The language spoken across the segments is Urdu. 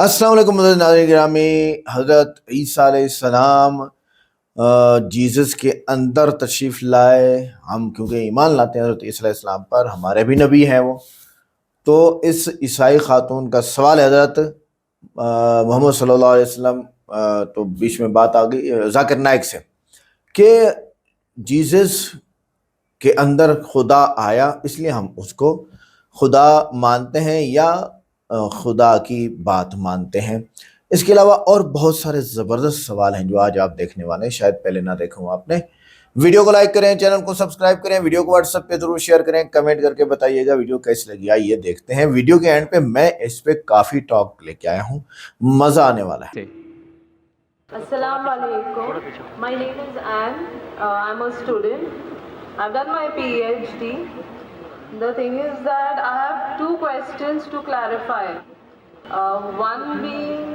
السلام علیکم ناظرین گرامی۔ حضرت عیسیٰ علیہ السلام جیزس کے اندر تشریف لائے۔ ہم کیونکہ ایمان لاتے ہیں حضرت عیسیٰ علیہ السلام پر، ہمارے بھی نبی ہیں وہ، تو اس عیسائی خاتون کا سوال ہے حضرت محمد صلی اللہ علیہ وسلم، تو بیچ میں بات آ گئی ذاکر نائک سے کہ جیزس کے اندر خدا آیا، اس لیے ہم اس کو خدا مانتے ہیں یا خدا کی بات مانتے ہیں۔ اس کے علاوہ اور بہت سارے زبردست سوال ہیں جو آج آپ دیکھنے والے ہیں، شاید پہلے نہ دیکھا ہوں آپ نے۔ ویڈیو کو لائک کریں، چینل کو سبسکرائب کریں، ویڈیو کو واٹس ایپ پہ ضرور شیئر کریں، کمنٹ کر کے بتائیے گا ویڈیو کیسی لگی۔ آئیے دیکھتے ہیں ویڈیو کے اینڈ پہ میں اس پہ کافی ٹاک لے کے آیا ہوں، مزہ آنے والا ہے۔ Assalamu alaikum. My name is Anne. I'm a student. I've done my PhD. The thing is that I have two questions to clarify. One being,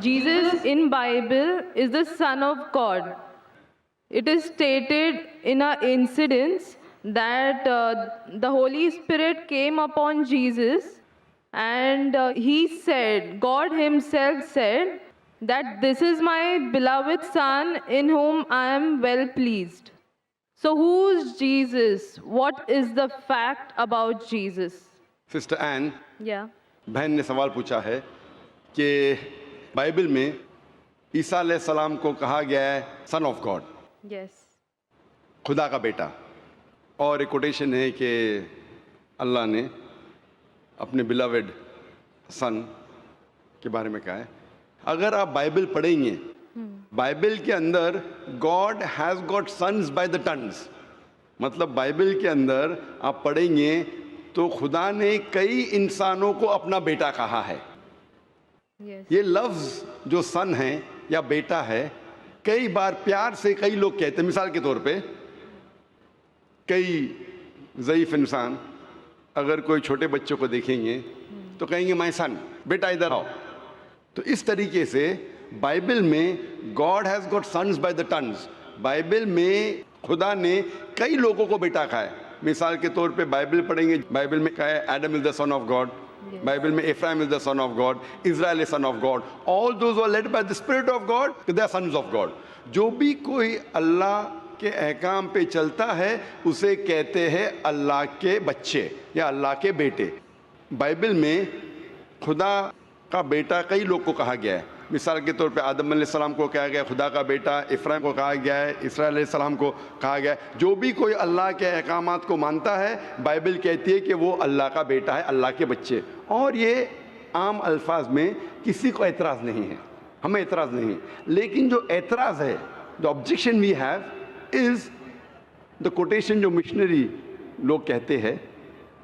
Jesus in Bible is the Son of God. It is stated in an incident that the Holy Spirit came upon Jesus and he said, God himself said, that this is my beloved Son in whom I am well pleased. So who's Jesus? What is the fact about Jesus? Sister این Yeah. بہن نے سوال پوچھا ہے کہ بائبل میں عیسیٰ علیہ السلام کو کہا گیا ہے سن آف گاڈ، Yes. خدا کا بیٹا، اور ایک کوٹیشن ہے کہ اللہ نے اپنے بلاوڈ سن کے بارے میں کہا ہے۔ اگر آپ بائبل پڑھیں گے، بائبل کے اندر God has got sons by the tons, مطلب بائبل کے اندر آپ پڑھیں گے تو خدا نے کئی انسانوں کو اپنا بیٹا کہا ہے۔ Yes. یہ لفظ جو سن ہے یا بیٹا ہے کئی بار پیار سے کئی لوگ کہتے ہیں۔ مثال کے طور پہ کئی ضعیف انسان اگر کوئی چھوٹے بچوں کو دیکھیں گے تو کہیں گے مائی سن، بیٹا ادھر آؤ۔ تو اس طریقے سے بائبل میں God has got sons by the tons, Bible میں خدا نے کئی لوگوں کو بیٹا کہا ہے۔ مثال کے طور پہ بائبل پڑھیں گے، بائبل میں کہا ہے Adam is the son of God, Bible میں Ephraim is the son of God, Israel is son of God, all those are led by the spirit of God, they are sons of God. جو بھی کوئی اللہ کے احکام پہ چلتا ہے اسے کہتے ہیں اللہ کے بچے یا اللہ کے بیٹے۔ بائبل میں خدا کا بیٹا کئی لوگ کو کہا گیا ہے۔ مثال کے طور پہ آدم علیہ السلام کو کہا گیا ہے خدا کا بیٹا، افرایم کو کہا گیا ہے، اسرائیل علیہ السلام کو کہا گیا ہے۔ جو بھی کوئی اللہ کے احکامات کو مانتا ہے بائبل کہتی ہے کہ وہ اللہ کا بیٹا ہے، اللہ کے بچے۔ اور یہ عام الفاظ میں کسی کو اعتراض نہیں ہے، ہمیں اعتراض نہیں ہے، لیکن جو اعتراض ہے، the objection we have is the quotation جو مشنری لوگ کہتے ہیں،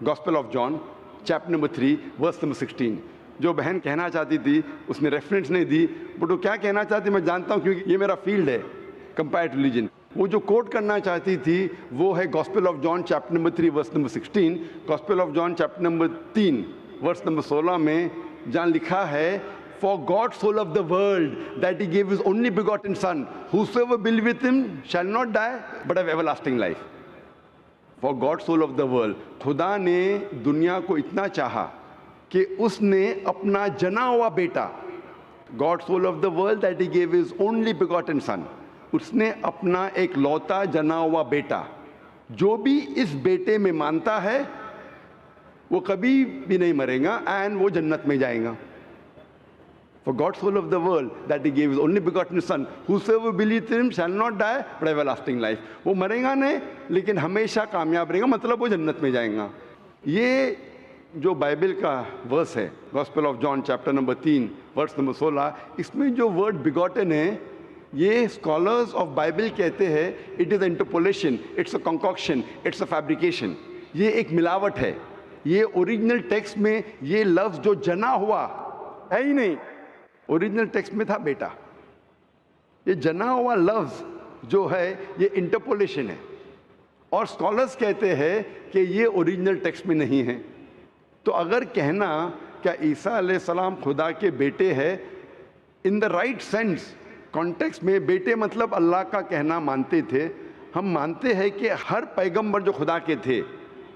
gospel of John chapter number 3 verse number 16۔ جو بہن کہنا چاہتی تھی اس نے ریفرنس نہیں دی، بٹ وہ کیا کہنا چاہتی میں جانتا ہوں کیونکہ یہ میرا فیلڈ ہے، کمپیئرڈ ریلیجن۔ وہ جو کوٹ کرنا چاہتی تھی وہ ہے gospel of John chapter number 3 verse number 16۔ Gospel of John chapter number 3 verse number 16 میں جہاں لکھا ہے For God so loved the world that he gave his only begotten son, whosoever believeth with him shall not die but have everlasting life. For God so loved the world. خدا نے دنیا کو اتنا چاہا کہ اس نے اپنا جنا ہوا بیٹا، God so loved the world that he gave his only begotten son، اس نے اپنا ایک لوتا جنا ہوا بیٹا، جو بھی اس بیٹے میں مانتا ہے وہ کبھی بھی نہیں مرے گا اینڈ وہ جنت میں جائے گا۔ For God so loved the world that he gave his only begotten son, whosoever believeth in him shall not die but have everlasting life۔ وہ مرے گا نہیں لیکن ہمیشہ کامیاب رہے گا، مطلب وہ جنت میں جائیں گا۔ یہ جو بائبل کا ورس ہے gospel of John chapter number 3 verse number 16، اس میں جو ورڈ بیگوٹن ہے یہ اسکالرز آف بائبل کہتے ہیں it is interpolation, it's a concoction, it's a fabrication. یہ ایک ملاوٹ ہے۔ یہ اوریجنل ٹیکسٹ میں یہ لفظ جو جنا ہوا ہے ہی نہیں، اوریجنل ٹیکسٹ میں تھا بیٹا۔ یہ جنا ہوا لفظ جو ہے یہ انٹرپولیشن ہے، اور اسکالرز کہتے ہیں کہ یہ اوریجنل ٹیکسٹ میں نہیں ہے۔ تو اگر کہنا کیا عیسیٰ علیہ السلام خدا کے بیٹے ہے ان دا رائٹ سینس کانٹیکسٹ میں، بیٹے مطلب اللہ کا کہنا مانتے تھے۔ ہم مانتے ہیں کہ ہر پیغمبر جو خدا کے تھے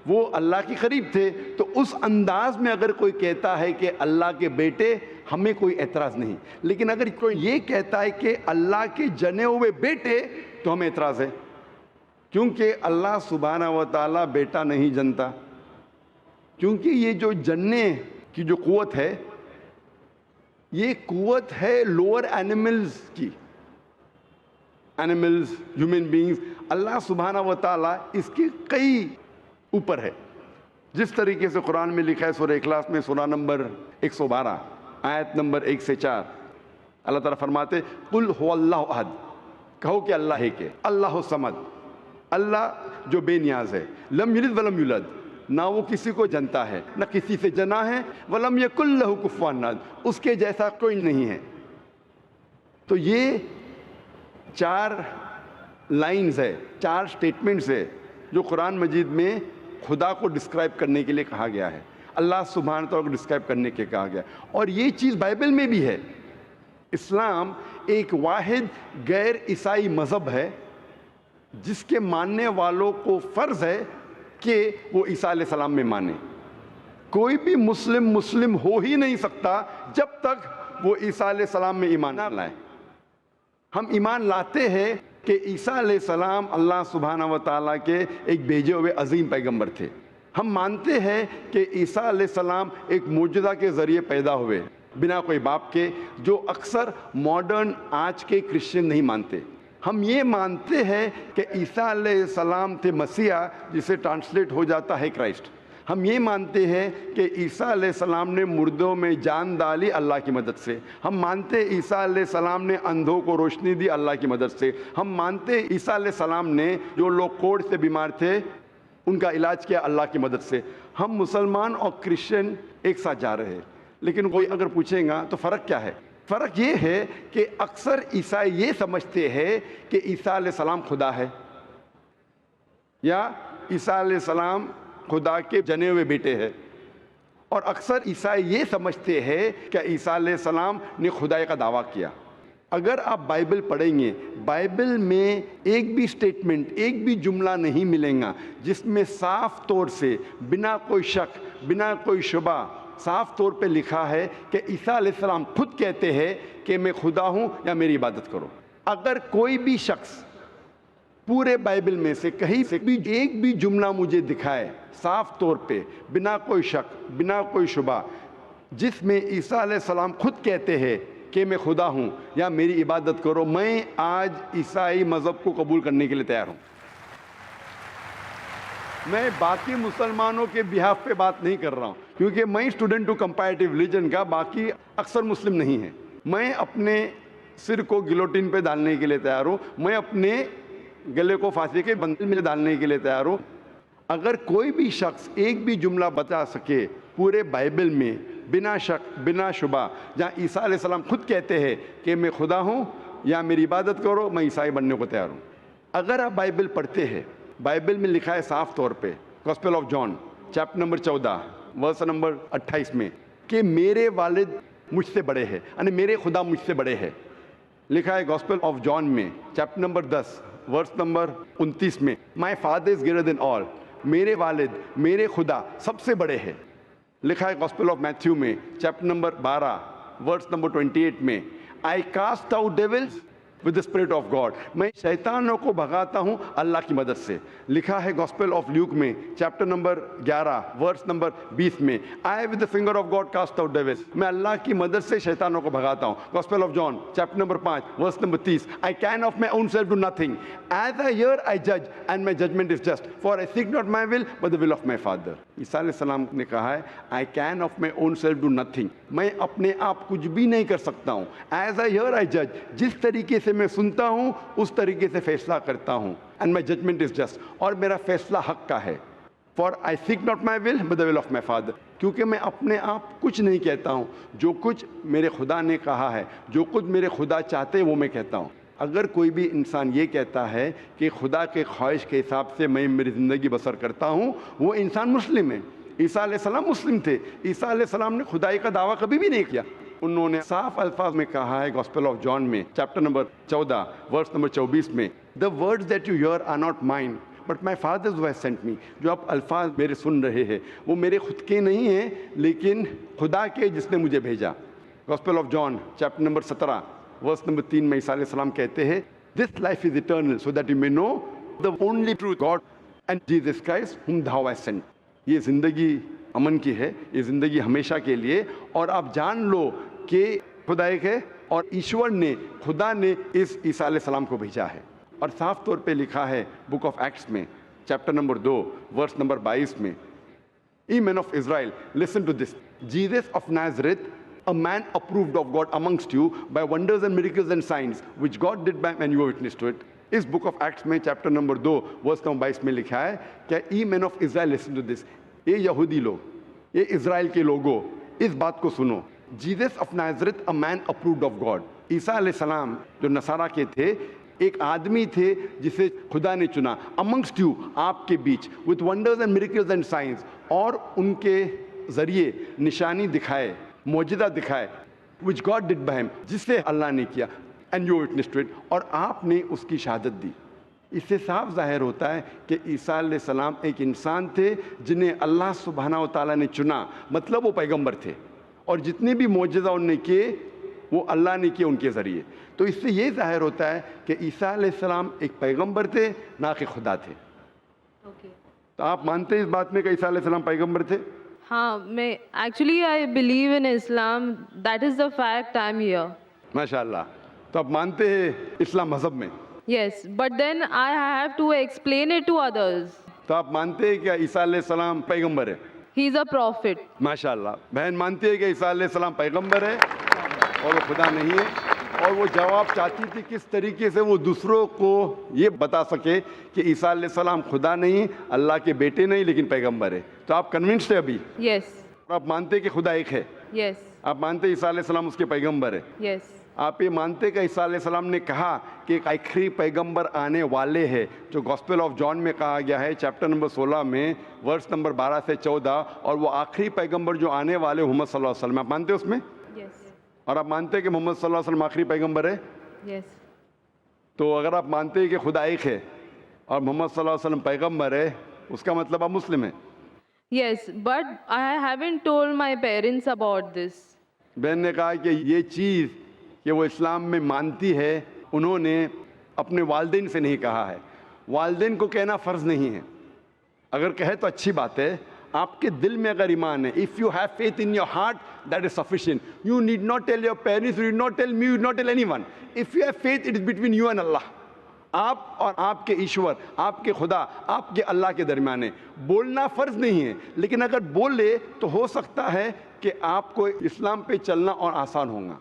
وہ اللہ کے قریب تھے. تو اس انداز میں اگر کوئی کہتا ہے کہ اللہ کے بیٹے, ہمیں کوئی اعتراض نہیں. لیکن اگر کوئی یہ کہتا ہے کہ اللہ کے جنے ہوئے بیٹے, تو ہمیں اعتراض ہے, کیونکہ اللہ سبحانہ و تعالیٰ بیٹا نہیں جنتا. کیونکہ یہ جو جننے کی جو قوت ہے, یہ قوت ہے لوور اینیملز کی. اینیملز, ہیومن بینگز, اللہ سبحانہ و تعالیٰ اس کے کئی اوپر ہے. جس طریقے سے قرآن میں لکھا ہے سورہ اخلاص میں سورہ نمبر 112 آیت نمبر 1 سے 4, اللہ تعالیٰ فرماتے قل هو اللہ احد, کہو کہ اللہ ہے کہ اللہ الصمد, اللہ جو بے نیاز ہے, لم یلد ولم یولد, نہ وہ کسی کو جنتا ہے نہ کسی سے جنا ہے, ولم یکن لہ کفوا احد, اس کے جیسا کوئی نہیں ہے. تو یہ 4 لائنز ہے, 4 سٹیٹمنٹس ہے جو قرآن مجید میں خدا کو ڈسکرائب کرنے کے لیے کہا گیا ہے, اللہ سبحانہ تعالیٰ کو ڈسکرائب کرنے کے کہا گیا. اور یہ چیز بائبل میں بھی ہے. اسلام ایک واحد غیر عیسائی مذہب ہے جس کے ماننے والوں کو فرض ہے کہ وہ عیسیٰ علیہ السلام میں مانے. کوئی بھی مسلم ہو ہی نہیں سکتا جب تک وہ عیسیٰ علیہ السلام میں ایمان نہ لائے. ہم ایمان لاتے ہیں کہ عیسیٰ علیہ السلام اللہ سبحانہ و تعالیٰ کے ایک بھیجے ہوئے عظیم پیغمبر تھے. ہم مانتے ہیں کہ عیسیٰ علیہ السلام ایک معجزہ کے ذریعے پیدا ہوئے بنا کوئی باپ کے, جو اکثر ماڈرن آج کے کرسچن نہیں مانتے. ہم یہ مانتے ہیں کہ عیسیٰ علیہ السلام تھے مسیح, جسے ٹرانسلیٹ ہو جاتا ہے کرائسٹ. ہم یہ مانتے ہیں کہ عیسیٰ علیہ السلام نے مردوں میں جان ڈالی اللہ کی مدد سے. ہم مانتے عیسیٰ علیہ السلام نے اندھوں کو روشنی دی اللہ کی مدد سے. ہم مانتے عیسیٰ علیہ السلام نے جو لوگ کوڑ سے بیمار تھے ان کا علاج کیا اللہ کی مدد سے. ہم مسلمان اور کرسچن ایک ساتھ جا رہے ہیں. لیکن کوئی اگر پوچھیں گا تو فرق کیا ہے؟ فرق یہ ہے کہ اکثر عیسائی یہ سمجھتے ہیں کہ عیسیٰ علیہ السلام خدا ہے, یا عیسیٰ علیہ السلام خدا کے جنے ہوئے بیٹے ہیں. اور اکثر عیسائی یہ سمجھتے ہیں کہ عیسیٰ علیہ السلام نے خدائی کا دعویٰ کیا. اگر آپ بائبل پڑھیں گے, بائبل میں ایک بھی سٹیٹمنٹ, ایک بھی جملہ نہیں ملے گا جس میں صاف طور سے بنا کوئی شک, بنا کوئی شبہ, صاف طور پہ لکھا ہے کہ عیسیٰ علیہ السلام خود کہتے ہیں کہ میں خدا ہوں یا میری عبادت کرو. اگر کوئی بھی شخص پورے بائبل میں سے کہیں سے بھی ایک بھی جملہ مجھے دکھائے صاف طور پہ بنا کوئی شک, بنا کوئی شبہ, جس میں عیسیٰ علیہ السلام خود کہتے ہیں کہ میں خدا ہوں یا میری عبادت کرو, میں آج عیسائی مذہب کو قبول کرنے کے لیے تیار ہوں. میں باقی مسلمانوں کے بہاف پہ بات نہیں کر رہا ہوں, کیونکہ میں اسٹوڈنٹ ہوں کمپیریٹیو ریلیجن کا, باقی اکثر مسلم نہیں ہیں. میں اپنے سر کو گلوٹین پہ ڈالنے کے لیے تیار ہوں, میں اپنے گلے کو پھانسی کے بندل میں ڈالنے کے لیے تیار ہوں. اگر کوئی بھی شخص ایک بھی جملہ بتا سکے پورے بائبل میں بنا شک بنا شبہ جہاں عیسیٰ علیہ السلام خود کہتے ہیں کہ میں خدا ہوں یا میری عبادت کرو, میں عیسائی بننے کو تیار ہوں. اگر آپ بائبل پڑھتے ہیں, بائبل میں لکھا ہے صاف طور پہ gospel of John chapter number 14 verse number 28 میں کہ میرے والد مجھ سے بڑے ہیں, یعنی میرے خدا مجھ سے بڑے ہیں. لکھا ہے گاسپل آف جان میں چیپٹر نمبر 10 ورس نمبر 29 میں my father is greater than آل, میرے والد, میرے خدا سب سے بڑے ہیں. لکھا ہے گاسپل آف میتھیو میں چیپٹر نمبر 12 ورس نمبر 28 میں I cast out devils with the spirit of God, میں شیطانوں کو بھگاتا ہوں اللہ کی مدد سے. لکھا ہے گاسپل آف لیوک میں چیپٹر نمبر 11 ورس نمبر 20 میں I with the finger of God cast out devils, میں اللہ کی مدد سے شیطانوں کو بھگاتا ہوں. Gospel of John chapter number 5 verse number 30 I can of my own self do nothing, as I hear I جج and my judgment is just, for I seek not my will but the will of my father. عیسیٰ علیہ السلام نے کہا ہے I can of my own self do nothing, میں اپنے آپ کچھ بھی نہیں کر سکتا ہوں. ایز آئی ہیئر آئی جج, جس طریقے سے میں سنتا ہوں اس طریقے سے فیصلہ کرتا ہوں. And my judgment is just, اور میرا فیصلہ حق کا ہے. For I seek not my will but the will of my father, کیونکہ میں اپنے آپ کچھ نہیں کہتا ہوں, جو کچھ میرے خدا نے کہا ہے, جو کچھ میرے خدا چاہتے ہیں وہ میں کہتا ہوں. اگر کوئی بھی انسان یہ کہتا ہے کہ خدا کے خواہش کے حساب سے میں میری زندگی بسر کرتا ہوں, وہ انسان مسلم ہے. عیسیٰ علیہ السلام مسلم تھے. عیسیٰ علیہ السلام نے خدائی کا دعویٰ کبھی بھی نہیں کیا. انہوں نے صاف الفاظ میں کہا ہے گاسپل آف جان میں چیپٹر نمبر 14 ورس نمبر 24 میں, the words that you hear are not mine but my father who has sent me. جو آپ الفاظ میرے سن رہے ہیں وہ میرے خود کے نہیں ہیں لیکن خدا کے جس نے مجھے بھیجا. Gospel of John chapter number 17 verse number 3 میں عیسیٰ علیہ السلام کہتے ہیں this life is eternal so that you may know the only true God and Jesus Christ whom thou hast sent. یہ زندگی امن کی ہے, یہ زندگی ہمیشہ کے لیے, اور آپ جان لو کہ خدا ایک ہے اور ایشور نے, خدا نے اس عیسیٰ علیہ السلام کو بھیجا ہے. اور صاف طور پہ لکھا ہے بک آف ایکٹس میں چیپٹر نمبر 2 ورس نمبر 22 میں, Ye men of Israel, listen to this. Jesus of Nazareth, a man approved of God amongst you by wonders and miracles and signs which God did by and you were witness to it. اس بک آف ایکٹس میں چیپٹر نمبر 2 ورس نمبر 22 میں لکھا ہے کہ ای مین of Israel listen to this, یہ یہودی لوگ, یہ اسرائیل کے لوگوں, اس بات کو سنو. Jesus of Nazareth a man approved of God. عیسیٰ علیہ السلام جو نصارہ کے تھے ایک آدمی تھے جسے خدا نے چنا, امنگسٹ یو, آپ کے بیچ, with wonders and miracles and signs, اور ان کے ذریعے نشانی دکھائے, معجزہ دکھائے, which God did by him, جس سے اللہ نے کیا, and you witnessed to it, اور آپ نے اس کی شہادت دی. اس سے صاف ظاہر ہوتا ہے کہ عیسیٰ علیہ السلام ایک انسان تھے جنہیں اللہ سبحانہ و تعالیٰ نے چنا, مطلب وہ پیغمبر تھے, اور جتنے بھی معجزہ انہوں نے کیے وہ اللہ نے کیے ان کے ذریعے. تو اس سے یہ ظاہر ہوتا ہے کہ عیسیٰ علیہ السلام ایک پیغمبر تھے, نہ کہ خدا تھے. تو آپ مانتے ہیں اس بات میں کہ عیسیٰ علیہ السلام پیغمبر تھے؟ ہاں, میں actually I believe in Islam, that is the fact I am here. ماشاء اللہ. تو آپ مانتے ہیں اسلام مذہب میں؟ Yes, but then I have to explain it to others. تو آپ مانتے ہیں کہ عیسیٰ علیہ السلام پیغمبر ہے؟ He is a prophet. ماشاء اللہ. بہن مانتی ہے کہ عیسیٰ علیہ السلام پیغمبر ہے اور وہ خدا نہیں ہے, اور وہ جواب چاہتی تھی کس طریقے سے وہ دوسروں کو یہ بتا سکے کہ عیسیٰ علیہ السلام خدا نہیں, اللہ کے بیٹے نہیں, لیکن پیغمبر ہے. تو آپ کنونسڈ ہیں ابھی؟ Yes. اور آپ مانتے ہیں کہ خدا ایک ہے؟ Yes. آپ مانتے ہیں عیسیٰ علیہ السلام اس کے پیغمبر ہے؟ Yes. آپ یہ مانتے کہ عیسیٰ علیہ السلام نے کہا کہ ایک آخری پیغمبر آنے والے ہیں, جو گاسپل آف جان میں کہا گیا ہے چیپٹر نمبر 16 میں ورس نمبر 12 سے 14, اور وہ آخری پیغمبر جو آنے والے محمد صلی اللہ علیہ وسلم, آپ مانتے ہیں اس میں؟ Yes. اور آپ مانتے ہیں کہ محمد صلی اللہ علیہ وسلم آخری پیغمبر ہے؟ Yes. تو اگر آپ مانتے ہیں کہ خدا ایک ہے اور محمد صلی اللہ علیہ وسلم پیغمبر ہے, اس کا مطلب آپ مسلم ہیں. Yes, but I haven't told my parents about this. بہن نے کہا کہ یہ چیز کہ وہ اسلام میں مانتی ہے انہوں نے اپنے والدین سے نہیں کہا ہے. والدین کو کہنا فرض نہیں ہے, اگر کہے تو اچھی بات ہے. آپ کے دل میں اگر ایمان ہے, if you have faith in your heart, that is sufficient. You need not tell your parents, you need not tell me, you need not tell anyone. If you have faith, it is between you and Allah. آپ اور آپ کے ایشور, آپ کے خدا, آپ کے اللہ کے درمیان ہے. بولنا فرض نہیں ہے, لیکن اگر بولے تو ہو سکتا ہے کہ آپ کو اسلام پہ چلنا اور آسان ہوگا.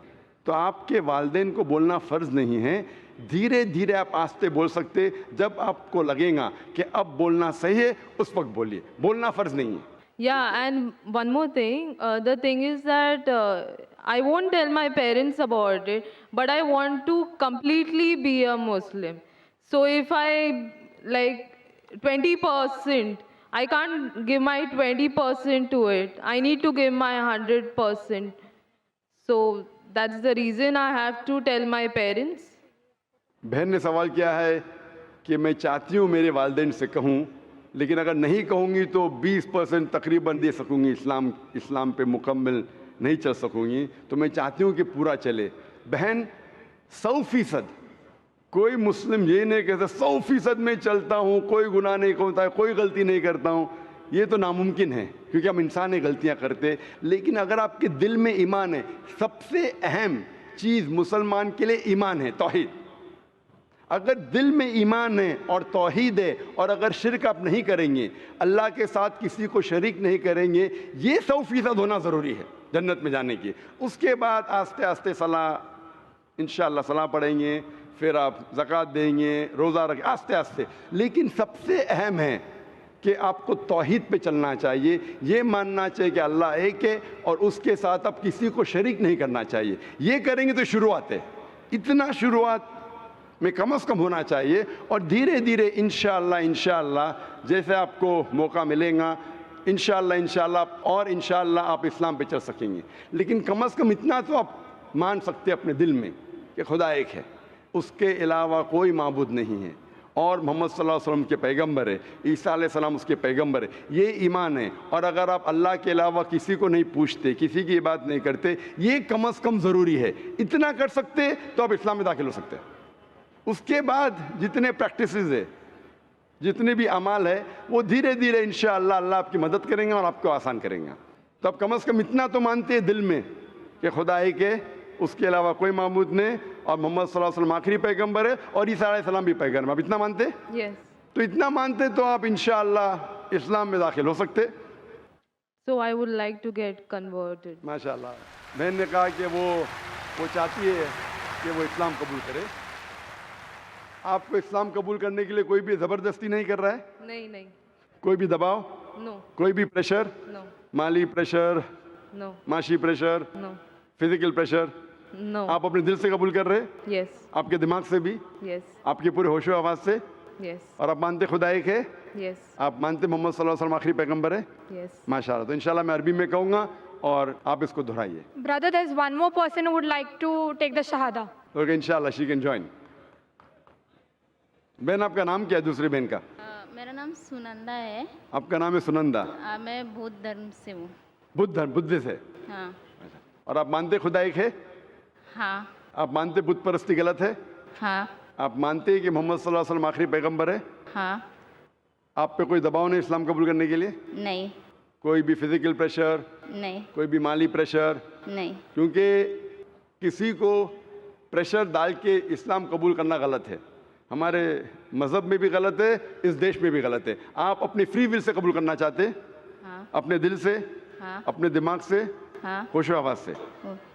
تو آپ کے والدین کو بولنا فرض نہیں ہے, دھیرے دھیرے آپ آہستہ بول سکتے. جب آپ کو لگے گا کہ اب بولنا صحیح ہے اس وقت بولیے, بولنا فرض نہیں ہے. Yeah, and one more thing. The thing is that I won't tell my parents about it, but I want to completely be a Muslim. So if I like 20%, I can't give my 20% to it. I need to give my 100%. So that's the reason I have to tell my parents. بہن نے سوال کیا ہے کہ میں چاہتی ہوں میرے والدین سے کہوں, لیکن اگر نہیں کہوں گی تو 20% تقریباً دے سکوں گی, اسلام پہ مکمل نہیں چل سکوں گی. تو میں چاہتی ہوں کہ پورا چلے. بہن 100%, کوئی مسلم یہ نہیں کہتا 100% میں چلتا ہوں, کوئی گناہ نہیں کرتا ہے, کوئی غلطی نہیں کرتا ہوں. یہ تو ناممکن ہے کیونکہ ہم انسان ہیں, غلطیاں کرتے. لیکن اگر آپ کے دل میں ایمان ہے, سب سے اہم چیز مسلمان کے لیے ایمان ہے, توحید. اگر دل میں ایمان ہے اور توحید ہے, اور اگر شرک آپ نہیں کریں گے, اللہ کے ساتھ کسی کو شریک نہیں کریں گے, یہ 100% ہونا ضروری ہے جنت میں جانے کی. اس کے بعد آہستہ آہستہ صلاح, انشاءاللہ صلاح پڑھیں گے, پھر آپ زکوٰۃ دیں گے, روزہ رکھیں, آہستہ آہستہ. لیکن سب سے اہم ہے کہ آپ کو توحید پہ چلنا چاہیے, یہ ماننا چاہیے کہ اللہ ایک ہے اور اس کے ساتھ آپ کسی کو شریک نہیں کرنا چاہیے. یہ کریں گے تو شروعات ہے, اتنا شروعات میں کم از کم ہونا چاہیے, اور دھیرے دھیرے انشاءاللہ جیسے آپ کو موقع ملے گا انشاءاللہ اور انشاءاللہ آپ اسلام پہ چل سکیں گے. لیکن کم از کم اتنا تو آپ مان سکتے اپنے دل میں کہ خدا ایک ہے, اس کے علاوہ کوئی معبود نہیں ہے, اور محمد صلی اللہ علیہ وسلم کے پیغمبر ہے, عیسیٰ علیہ السلام اس کے پیغمبر ہے, یہ ایمان ہے. اور اگر آپ اللہ کے علاوہ کسی کو نہیں پوچھتے, کسی کی عبادت نہیں کرتے, یہ کم از کم ضروری ہے. اتنا کر سکتے تو آپ اسلام میں داخل ہو سکتے. اس کے بعد جتنے پریکٹسز ہے, جتنے بھی اعمال ہے, وہ دھیرے دھیرے انشاءاللہ اللہ آپ کی مدد کریں گے اور آپ کو آسان کریں گے. تو آپ کم از کم اتنا تو مانتے ہیں دل میں کہ خدا ہی کے, اس کے علاوہ کوئی معبود نہیں, اور محمد صلی اللہ علیہ وسلم آخری پیغمبر ہے, اور عیسیٰ علیہ السلام بھی پیغمبر. آپ اتنا مانتے؟ Yes. تو اتنا مانتے تو آپ انشاءاللہ اسلام میں داخل ہو سکتے. So I would like to get converted. ماشاءاللہ. بہن نے کہا کہ وہ چاہتی ہے کہ وہ اسلام قبول کرے. آپ کو اسلام قبول کرنے کے لیے کوئی بھی زبردستی نہیں کر رہا ہے؟ نہیں. کوئی بھی دباؤ, No. کوئی بھی پریشر, No. مالی پریشر, No. معاشی pressure, No. Physical pressure, No. آپ اپنے دل سے قبول کر رہے, Yes. آپ کے دماغ سے بھی, Yes. آپ کے پورے ہوش و آواز سے, Yes. اور آپ مانتے خدا ایک ہے, Yes. آپ مانتے محمد صلی اللہ علیہ وسلم آخری پیغمبر ہے. Yes. ماشاءاللہ. تو انشاءاللہ میں عربی میں کہوں گا اور آپ اس کو دہرائیے. Brother, there's one more person who would like to take the Shahada. Okay, انشاءاللہ شی کین جوائن. بہن آپ کا نام کیا ہے دوسری بہن کا؟ میرا نام سنندا ہے. آپ کا نام ہے سنندا. میں بدھ دھرم سے ہوں. بدھ دھرم, بدھ سے. ہاں. اور آپ مانتے خدا ایک ہے؟ ہاں. آپ مانتے بت پرستی غلط ہے؟ ہاں. آپ مانتے ہیں کہ محمد صلی اللہ علیہ وسلم آخری پیغمبر ہے؟ ہاں. آپ پہ کوئی دباؤ نہیں اسلام قبول کرنے کے لیے؟ نہیں. کوئی بھی فزیکل پریشر, نہیں. کوئی بھی مالی پریشر؟ نہیں. کیونکہ کسی کو پریشر ڈال کے اسلام قبول کرنا غلط ہے. ہمارے مذہب میں بھی غلط ہے, اس دیش میں بھی غلط ہے. آپ اپنی فری ول سے قبول کرنا چاہتے, ہاں. اپنے دل سے, ہاں. اپنے دماغ سے, ہاں. ہوش و آواز سے.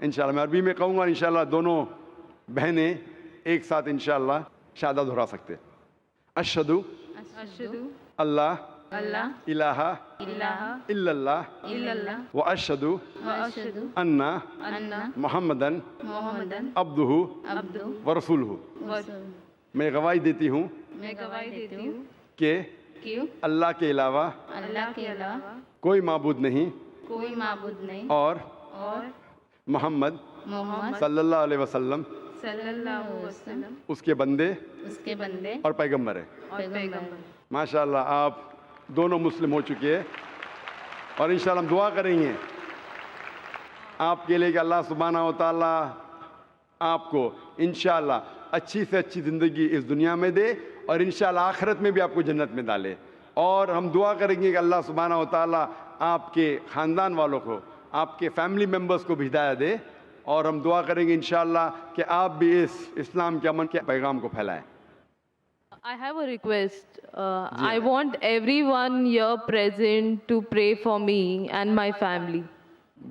انشاءاللہ میں عربی میں کہوں گا, انشاءاللہ دونوں بہنیں ایک ساتھ انشاءاللہ شہادت دہرا سکتے. اشہدو Ashhadu اللہ Allah الہ ilaha الا اللہ illallah و اشہدو wa ashhadu ان anna محمدن Muhammadan عبدہ abduhu ورسولہ. wa میں گواہی دیتی ہوں میں گواہی دیتی ہوں کہ کہ اللہ کے علاوہ اللہ کے علاوہ کوئی معبود نہیں, کوئی معبود نہیں, اور اور محمد محمد صلی اللہ علیہ وسلم صلی اللہ علیہ وسلم اس کے بندے اس کے بندے اور پیغمبر ہے. اور پیغمبر. ماشاءاللہ آپ دونوں مسلم ہو چکے ہیں, اور انشاءاللہ ہم دعا کریں گے آپ کے لیے کہ اللہ سبحانہ و تعالیٰ آپ کو انشاءاللہ اچھی سے اچھی زندگی اس دنیا میں دے, اور انشاءاللہ آخرت میں بھی آپ کو جنت میں ڈالے. اور ہم دعا کریں گے کہ اللہ سبحانہ و تعالیٰ آپ کے خاندان والوں کو, آپ کے فیملی ممبرز کو بھی ہدایت دے, اور ہم دعا کریں گے انشاءاللہ کہ آپ بھی اس اسلام کے امن کے پیغام کو پھیلائیں. I have a request. I want everyone here present to pray for me and my family.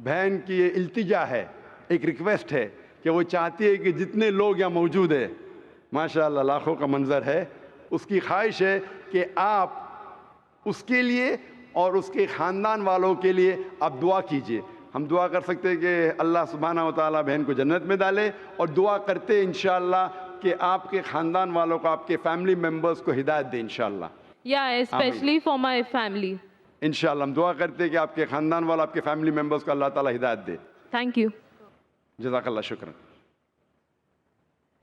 بہن کی یہ التجا ہے, ایک ریکویسٹ ہے کہ وہ چاہتی ہے کہ جتنے لوگ یہاں موجود ہیں, ماشاءاللہ لاکھوں کا منظر ہے, اس کی خواہش ہے کہ آپ اس کے لیے اور اس کے خاندان والوں کے لیے آپ دعا کیجئے. ہم دعا کر سکتے ہیں کہ اللہ سبحانہ و تعالیٰ بہن کو جنت میں ڈالے, اور دعا کرتے ہیں انشاءاللہ کہ آپ کے خاندان والوں کو, آپ کے فیملی ممبرز کو ہدایت دے انشاءاللہ. Yeah, especially for my family. انشاءاللہ ہم دعا کرتے ہیں کہ آپ کے خاندان والوں, آپ کے فیملی ممبرز کو اللہ تعالیٰ ہدایت دے. Thank you. جزاک اللہ, شکرا.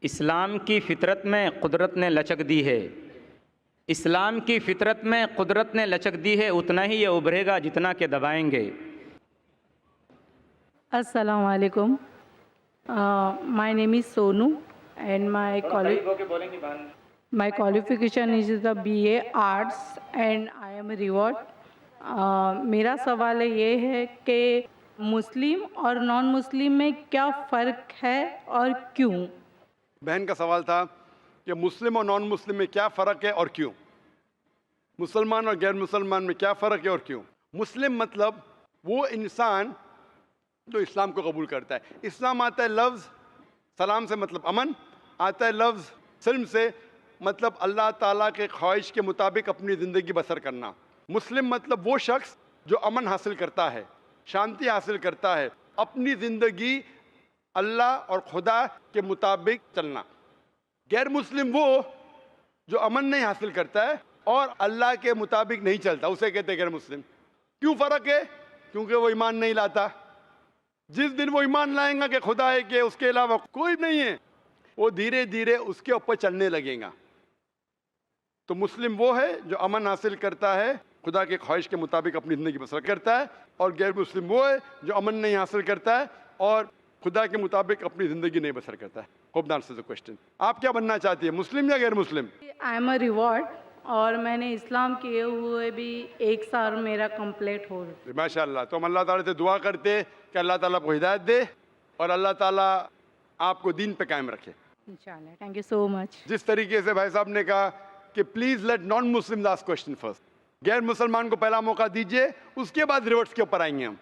اسلام کی فطرت میں قدرت نے لچک دی ہے, اسلام کی فطرت میں قدرت نے لچک دی ہے, اتنا ہی یہ ابھرے گا جتنا کہ دبائیں گے. السلام علیکم. My name is Sonu and my qualification is the BA Arts and I am a reward. میرا سوال یہ ہے کہ مسلم اور نان مسلم میں کیا فرق ہے اور کیوں؟ بہن کا سوال تھا کہ مسلم اور نان مسلم میں کیا فرق ہے اور کیوں, مسلمان اور غیر مسلمان میں کیا فرق ہے اور کیوں. مسلم مطلب وہ انسان جو اسلام کو قبول کرتا ہے. اسلام آتا ہے لفظ سلام سے مطلب امن, آتا ہے لفظ سلم سے مطلب اللہ تعالیٰ کے خواہش کے مطابق اپنی زندگی بسر کرنا. مسلم مطلب وہ شخص جو امن حاصل کرتا ہے, شانتی حاصل کرتا ہے, اپنی زندگی اللہ اور خدا کے مطابق چلنا. غیر مسلم وہ جو امن نہیں حاصل کرتا ہے اور اللہ کے مطابق نہیں چلتا, اسے کہتے ہیں غیر مسلم. کیوں فرق ہے؟ کیونکہ وہ ایمان نہیں لاتا. جس دن وہ ایمان لائیں گا کہ خدا ہے کہ اس کے علاوہ کوئی نہیں ہے, وہ دھیرے دھیرے اس کے اوپر چلنے لگیں گا. تو مسلم وہ ہے جو امن حاصل کرتا ہے, خدا کے خواہش کے مطابق اپنی زندگی بسر کرتا ہے, اور غیر مسلم وہ ہے جو امن نہیں حاصل کرتا ہے اور خدا کے مطابق اپنی زندگی نہیں بسر کرتا ہے. Hope answers the question. آپ کیا بننا چاہتی ہیں, مسلم یا غیر مسلم؟ آئی ایم اے ریوارڈ, اور میں نے اسلام کیے ہوئے بھی 1 سال میرا کمپلیٹ ہو. ماشاء اللہ. تو ہم اللہ تعالیٰ سے دعا کرتے کہ اللہ تعالیٰ کو ہدایت دے اور اللہ تعالیٰ آپ کو دین پہ قائم رکھے. انشاءاللہ. تھینک یو سو مچ. جس طریقے سے بھائی صاحب نے کہا کہ please late naan Muslim ask question first, غیر مسلمان کو پہلا موقع دیجئے, اس کے بعد ریورٹس کے اوپر آئیں گے ہم.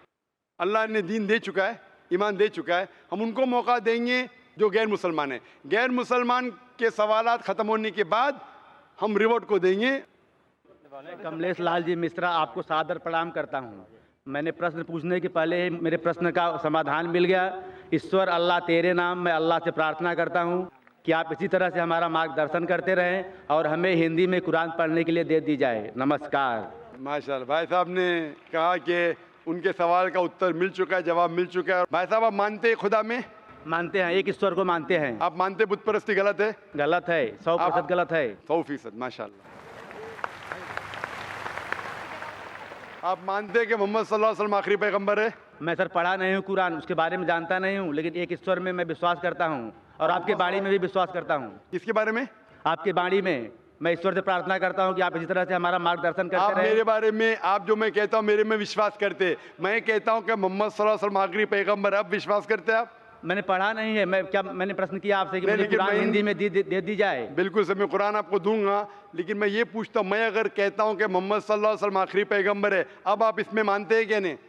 اللہ نے دین دے چکا ہے, ایمان دے چکا ہے, ہم ان کو موقع دیں گے جو غیر مسلمان ہیں. غیر مسلمان کے سوالات ختم ہونے کے بعد ہم ریورٹ کو دیں گے. کملیش لال جی مشرا آپ کو سادر پرنام کرتا ہوں. میں نے پرشن پوچھنے کے پہلے میرے پرشن کا سمادھان مل گیا. ایشور اللہ تیرے نام میں اللہ سے پرارتھنا کرتا ہوں کہ آپ اسی طرح سے ہمارا مارگ درشن کرتے رہیں اور ہمیں ہندی میں قرآن پڑھنے کے لیے دے دی جائے. نمسکار. ماشاء اللہ. بھائی صاحب نے کہا کہ ان کے سوال کا اتر مل چکا ہے, جواب مل چکا ہے. بھائی صاحب آپ مانتے ہیں خدا میں؟ مانتے ہیں, ایک ایشور کو مانتے ہیں. آپ مانتے بت پرستی غلط ہے؟ غلط ہے, 100% غلط ہے. 100%. ماشاء اللہ. آپ مانتے ہیں کہ محمد صلی اللہ علیہ وسلم آخری پیغمبر ہے؟ میں سر پڑھا نہیں ہوں قرآن, اس کے بارے میں جانتا نہیں ہوں, لیکن ایک ایشور میں وشواس کرتا ہوں اور آپ کے باڑی میں بھی وشواس کرتا ہوں. کس کے بارے میں؟ آپ کے باڑی میں. میں ایشور سے پرارتھنا کرتا ہوں کہ آپ اسی طرح سے ہمارا مارگ درشن کرتے آپ رہیں. میرے بارے میں, آپ جو میں کہتا ہوں میرے میں وشواس کرتے, میں کہتا ہوں کہ محمد صلی اللہ علیہ وسلم آخری پیغمبر ہے, اب وشواس کرتے آپ؟ میں نے پڑھا نہیں ہے. میں نے پرشن کیا آپ سے کہ مجھے قرآن ہندی میں دے دی جائے. بالکل سر, میں قرآن آپ کو دوں گا, لیکن میں یہ پوچھتا ہوں, میں اگر کہتا ہوں کہ محمد صلی اللہ علیہ وسلم آخری پیغمبر ہے, اب آپ اس میں مانتے ہیں کہ نہیں؟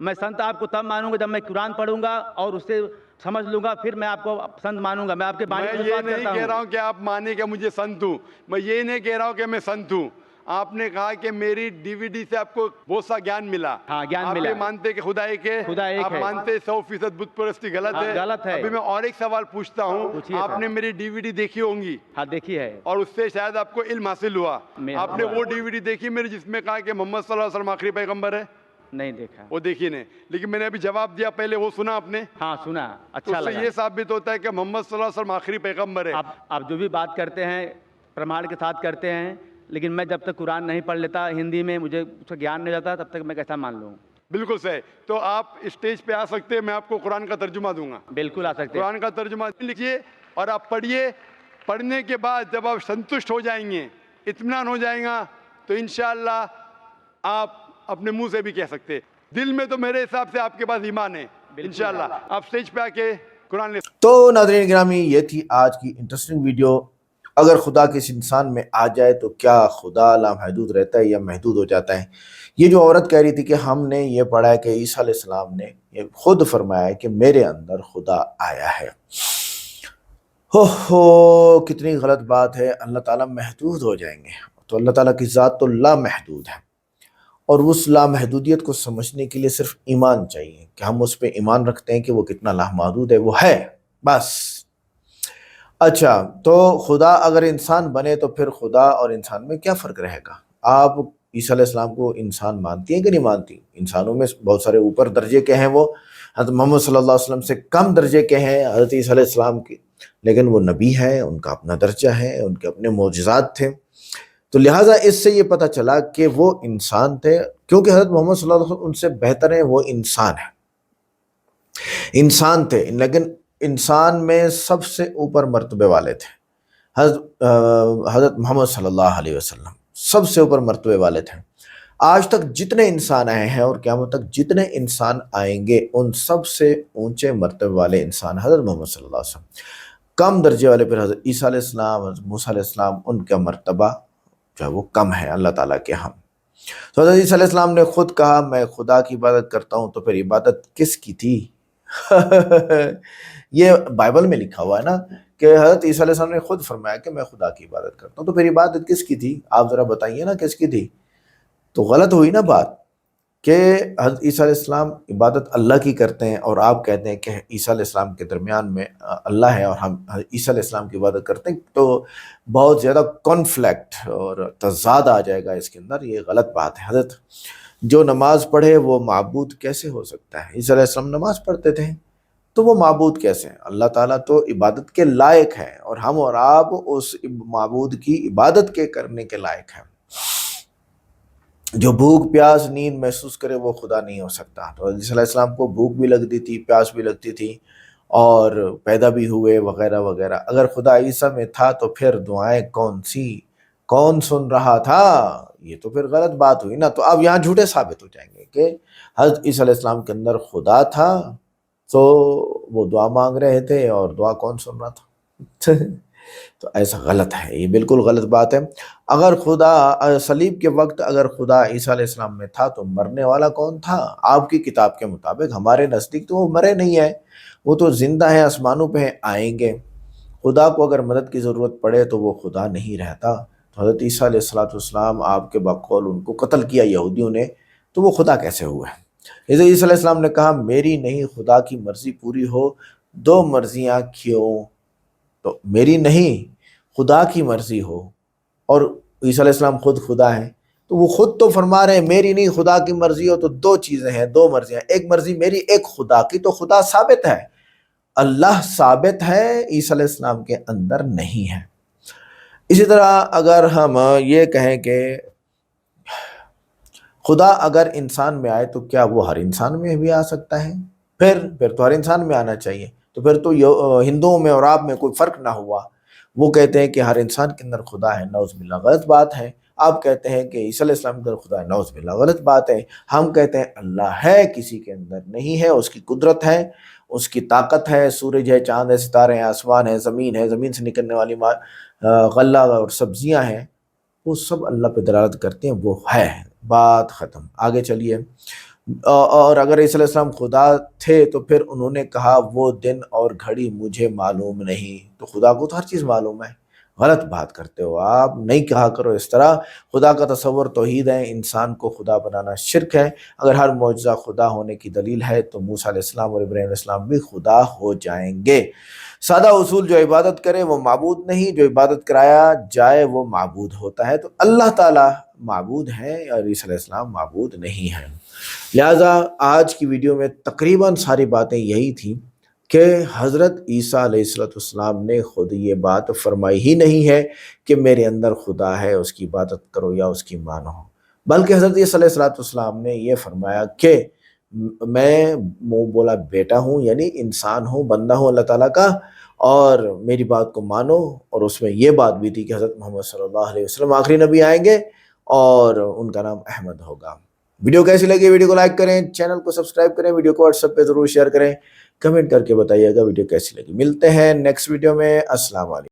میں سنت آپ کو تب مانوں گا جب میں قرآن پڑھوں گا اور اس سے سمجھ لوں گا, پھر میں آپ کو سنت مانوں گا. میں آپ کے بارے میں یہ نہیں کہہ رہا ہوں کہ آپ مانیں کہ مجھے سنت ہوں, میں یہ نہیں کہہ رہا ہوں کہ میں سنت ہوں. آپ نے کہا کہ میری ڈی وی ڈی سے آپ کو بہت سا گیان ملا. ہاں, گیان آپ ملا. یہ مانتے کہ خدا ایک ہے؟ خدا ایک آپ ہے. مانتے 100% بت پرستی غلط ہے؟ غلط ہے. ابھی میں اور ایک سوال پوچھتا ہوں, پوچھیے آپ سر. نے میری ڈی وی ڈی دیکھی ہوں گی ہاں دیکھی ہے. اور اس سے شاید آپ کو علم حاصل ہوا. آپ نے وہ ڈی وی ڈی دیکھی میری جس میں کہا کہ محمد صلی اللہ علیہ وسلم آخری پیغمبر ہے؟ نہیں دیکھا. وہ دیکھی نہیں, لیکن میں نے ابھی جواب دیا پہلے, وہ سنا آپ نے؟ ہاں سنا, تو اچھا اس سے لگا. یہ ثابت ہوتا ہے کہ محمد صلی اللہ علیہ وسلم آخری پیغمبر ہے. آپ جو بھی بات کرتے ہیں پرماڑ کے ساتھ کرتے ہیں, لیکن میں جب تک قرآن نہیں پڑھ لیتا ہندی میں, مجھے اس کا گیان نہیں جاتا, تب تک میں کیسا مان لوں. بالکل صحیح. تو آپ اسٹیج پہ آ سکتے ہیں, میں آپ کو قرآن کا ترجمہ دوں گا. بالکل آ سکتے ہیں. قرآن کا ترجمہ لکھیے اور آپ پڑھیے. پڑھنے کے بعد جب آپ سنتشٹ ہو جائیں گے, اطمینان ہو جائیں گا, تو انشاءاللہ آپ اپنے منہ سے بھی کہہ سکتے. دل میں تو میرے حساب سے آپ کے پاس ایمان ہے. انشاءاللہ آپ اسٹیج پہ آ کے قرآن لے. تو ناظرین گرامی, یہ تھی آج کی انٹرسٹنگ ویڈیو. اگر خدا کسی انسان میں آ جائے تو کیا خدا لامحدود رہتا ہے یا محدود ہو جاتا ہے؟ یہ جو عورت کہہ رہی تھی کہ ہم نے یہ پڑھا ہے کہ عیسیٰ علیہ السلام نے یہ خود فرمایا ہے کہ میرے اندر خدا آیا ہے. کتنی غلط بات ہے. اللہ تعالیٰ محدود ہو جائیں گے؟ تو اللہ تعالیٰ کی ذات تو لامحدود ہے, اور اس لامحدودیت کو سمجھنے کے لیے صرف ایمان چاہیے کہ ہم اس پہ ایمان رکھتے ہیں کہ وہ کتنا لامحدود ہے. وہ ہے بس. اچھا, تو خدا اگر انسان بنے تو پھر خدا اور انسان میں کیا فرق رہے گا؟ آپ عیسیٰ علیہ السلام کو انسان مانتی ہیں کہ نہیں مانتی؟ انسانوں میں بہت سارے اوپر درجے کے ہیں, وہ حضرت محمد صلی اللہ علیہ وسلم سے کم درجے کے ہیں حضرت عیسیٰ علیہ السلام کے, لیکن وہ نبی ہیں, ان کا اپنا درجہ ہے, ان کے اپنے معجزات تھے. تو لہٰذا اس سے یہ پتہ چلا کہ وہ انسان تھے, کیونکہ حضرت محمد صلی اللہ علیہ وسلم ان سے بہتر ہیں, وہ انسان ہیں, انسان تھے, لیکن انسان میں سب سے اوپر مرتبے والے تھے. حضرت محمد صلی اللہ علیہ وسلم سب سے اوپر مرتبے والے تھے. آج تک جتنے انسان آئے ہیں اور قیامت تک جتنے انسان آئیں گے, ان سب سے اونچے مرتبے والے انسان حضرت محمد صلی اللہ علیہ وسلم. کم درجے والے پھر حضرت عیسیٰ علیہ السلام, حضرت موسیٰ علیہ السلام, ان کا مرتبہ جو ہے وہ کم ہے اللہ تعالیٰ کے ہم. تو حضرت عیسیٰ علیہ السلام نے خود کہا میں خدا کی عبادت کرتا ہوں, تو پھر عبادت کس کی تھی؟ یہ بائبل میں لکھا ہوا ہے نا کہ حضرت عیسیٰ علیہ السلام نے خود فرمایا کہ میں خدا کی عبادت کرتا ہوں, تو پھر عبادت کس کی تھی؟ آپ ذرا بتائیے نا کس کی تھی. تو غلط ہوئی نا بات کہ حضرت عیسیٰ علیہ السلام عبادت اللہ کی کرتے ہیں اور آپ کہتے ہیں کہ عیسیٰ علیہ السلام کے درمیان میں اللہ ہے اور ہم عیسیٰ علیہ السلام کی عبادت کرتے ہیں, تو بہت زیادہ کانفلکٹ اور تضاد آ جائے گا اس کے اندر. یہ غلط بات ہے. حضرت جو نماز پڑھے وہ معبود کیسے ہو سکتا ہے؟ عیسیٰ علیہ السلام نماز پڑھتے تھے, تو وہ معبود کیسے ہیں؟ اللہ تعالیٰ تو عبادت کے لائق ہے، اور ہم اور آپ اس معبود کی عبادت کے کرنے کے لائق ہیں۔ جو بھوک پیاس نیند محسوس کرے وہ خدا نہیں ہو سکتا۔ تو حضرت علیہ السلام کو بھوک بھی لگتی تھی، پیاس بھی لگتی تھی، اور پیدا بھی ہوئے وغیرہ وغیرہ۔ اگر خدا عیسیٰ میں تھا تو پھر دعائیں کون سن رہا تھا؟ یہ تو پھر غلط بات ہوئی نا۔ تو اب یہاں جھوٹے ثابت ہو جائیں گے کہ حضرت عیسیٰ علیہ السلام کے اندر خدا تھا تو وہ دعا مانگ رہے تھے، اور دعا کون سن رہا تھا؟ تو ایسا غلط ہے، یہ بالکل غلط بات ہے۔ اگر خدا صلیب کے وقت اگر خدا عیسیٰ علیہ السلام میں تھا تو مرنے والا کون تھا؟ آپ کی کتاب کے مطابق ہمارے نزدیک تو وہ مرے نہیں ہیں، وہ تو زندہ ہیں، آسمانوں پہ آئیں گے۔ خدا کو اگر مدد کی ضرورت پڑے تو وہ خدا نہیں رہتا۔ تو حضرت عیسیٰ علیہ السلام آپ کے بقول ان کو قتل کیا یہودیوں نے، تو وہ خدا کیسے ہوئے؟ حضرت عیسیٰ علیہ السلام نے کہا میری نہیں خدا کی مرضی پوری ہو، دو مرضیاں کیوں؟ تو میری نہیں خدا کی مرضی ہو، اور عیسیٰ علیہ السلام خود خدا ہیں، تو وہ خود تو فرما رہے ہیں میری نہیں خدا کی مرضی ہو، تو دو چیزیں ہیں، دو مرضیاں، ایک مرضی میری ایک خدا کی، تو خدا ثابت ہے، اللہ ثابت ہے، عیسیٰ علیہ السلام کے اندر نہیں ہے۔ اسی طرح اگر ہم یہ کہیں کہ خدا اگر انسان میں آئے تو کیا وہ ہر انسان میں بھی آ سکتا ہے؟ پھر تو ہر انسان میں آنا چاہیے، تو پھر تو ہندوؤں میں اور آپ میں کوئی فرق نہ ہوا۔ وہ کہتے ہیں کہ ہر انسان کے اندر خدا ہے، نعوذ باللہ، غلط بات ہے۔ آپ کہتے ہیں کہ عیسیٰ علیہ السلام کے اندر خدا ہے، نعوذ باللہ، غلط بات ہے۔ ہم کہتے ہیں اللہ ہے، کسی کے اندر نہیں ہے، اس کی قدرت ہے، اس کی طاقت ہے، سورج ہے، چاند ہے، ستارے ہیں، آسمان ہے، زمین سے نکلنے والی غلہ اور سبزیاں ہیں، وہ سب اللہ پہ دلالت کرتے ہیں، وہ ہے، بات ختم۔ آگے چلیے۔ اور اگر عیسیٰ علیہ السلام خدا تھے تو پھر انہوں نے کہا وہ دن اور گھڑی مجھے معلوم نہیں، تو خدا کو تو ہر چیز معلوم ہے۔ غلط بات کرتے ہو آپ، نہیں کہا کرو اس طرح۔ خدا کا تصور توحید ہے، انسان کو خدا بنانا شرک ہے۔ اگر ہر معجزہ خدا ہونے کی دلیل ہے تو موسیٰ علیہ السلام اور ابراہیم علیہ السلام بھی خدا ہو جائیں گے۔ سادہ اصول، جو عبادت کرے وہ معبود نہیں، جو عبادت کرایا جائے وہ معبود ہوتا ہے۔ تو اللہ تعالیٰ معبود ہے اور عیسیٰ علیہ السلام معبود نہیں ہے۔ لہٰذا آج کی ویڈیو میں تقریباً ساری باتیں یہی تھیں کہ حضرت عیسیٰ علیہ السلام نے خود یہ بات فرمائی ہی نہیں ہے کہ میرے اندر خدا ہے، اس کی عبادت کرو یا اس کی مانو، بلکہ حضرت عیسیٰ علیہ السلام نے یہ فرمایا کہ میں منہ بولا بیٹا ہوں، یعنی انسان ہوں، بندہ ہوں اللہ تعالیٰ کا، اور میری بات کو مانو۔ اور اس میں یہ بات بھی تھی کہ حضرت محمد صلی اللہ علیہ وسلم آخری نبی آئیں گے اور ان کا نام احمد ہوگا۔ ویڈیو کیسی لگی؟ ویڈیو کو لائک کریں، چینل کو سبسکرائب کریں، ویڈیو کو واٹس ایپ پہ ضرور شیئر کریں، کمنٹ کر کے بتائیے گا ویڈیو کیسی لگی۔ ملتے ہیں نیکسٹ ویڈیو میں، السلام علیکم۔